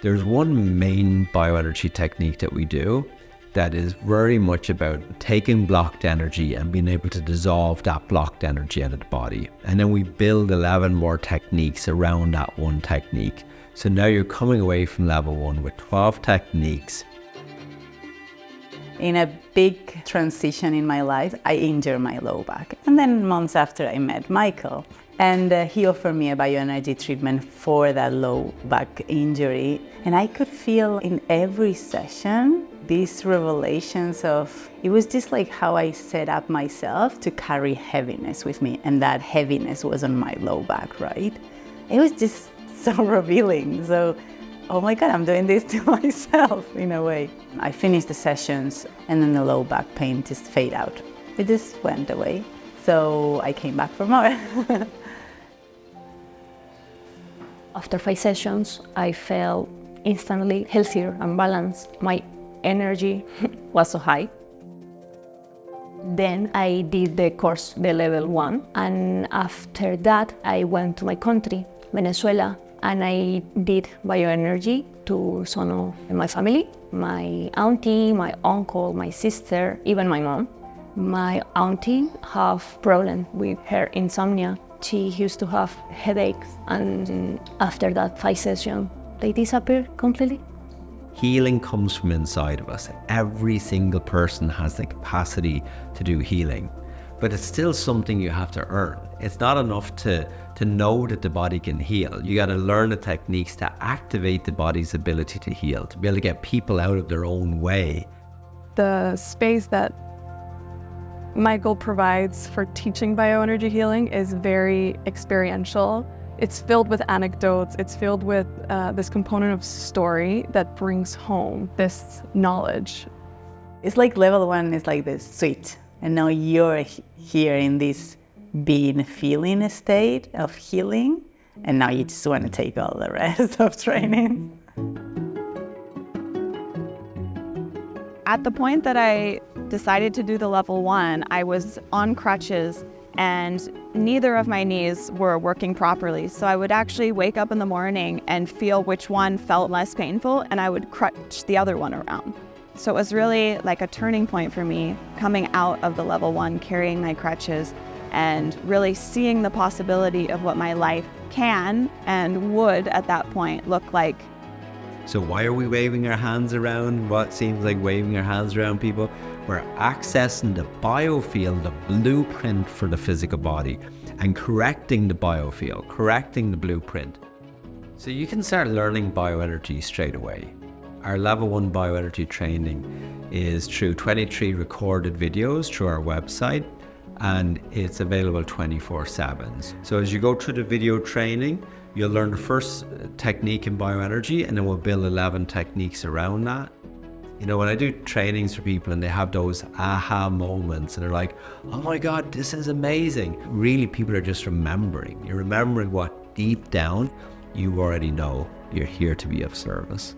There's one main bioenergy technique that we do that is very much about taking blocked energy and being able to dissolve that blocked energy out of the body. And then we build 11 more techniques around that one technique. So now you're coming away from level 1 with 12 techniques. In a big transition in my life, I injured my low back. And then months after, I met Michael. And he offered me a bioenergy treatment for that low back injury. And I could feel in every session these revelations of, it was just like how I set up myself to carry heaviness with me. And that heaviness was on my low back, right? It was just so revealing. So, oh my God, I'm doing this to myself in a way. I finished the sessions and then the low back pain just fade out. It just went away. So I came back for more. After 5 sessions, I felt instantly healthier and balanced. My energy was so high. Then I did the course, the level 1, and after that I went to my country, Venezuela, and I did bioenergy to some of my family, my auntie, my uncle, my sister, even my mom. My auntie have problem with her insomnia. She used to have headaches, and after that 5 sessions, they disappeared completely. Healing comes from inside of us. Every single person has the capacity to do healing, but it's still something you have to earn. It's not enough to know that the body can heal. You got to learn the techniques to activate the body's ability to heal, to be able to get people out of their own way. The space that Michael provides for teaching bioenergy healing is very experiential. It's filled with anecdotes. It's filled with this component of story that brings home this knowledge. It's like level 1 is like this switch, and now you're here in this being, feeling state of healing, and now you just want to take all the rest of training. At the point that I decided to do the level 1, I was on crutches and neither of my knees were working properly. So I would actually wake up in the morning and feel which one felt less painful, and I would crutch the other one around. So it was really like a turning point for me, coming out of the level 1, carrying my crutches, and really seeing the possibility of what my life can and would at that point look like. So why are we waving our hands around? What seems like waving our hands around, people? We're accessing the biofield, the blueprint for the physical body, and correcting the biofield, correcting the blueprint. So you can start learning bioenergy straight away. Our level 1 bioenergy training is through 23 recorded videos through our website, and it's available 24/7. So as you go through the video training, you'll learn the first technique in bioenergy, and then we'll build 11 techniques around that. You know, when I do trainings for people and they have those aha moments and they're like, oh my God, this is amazing. Really, people are just remembering. You're remembering what deep down you already know. You're here to be of service.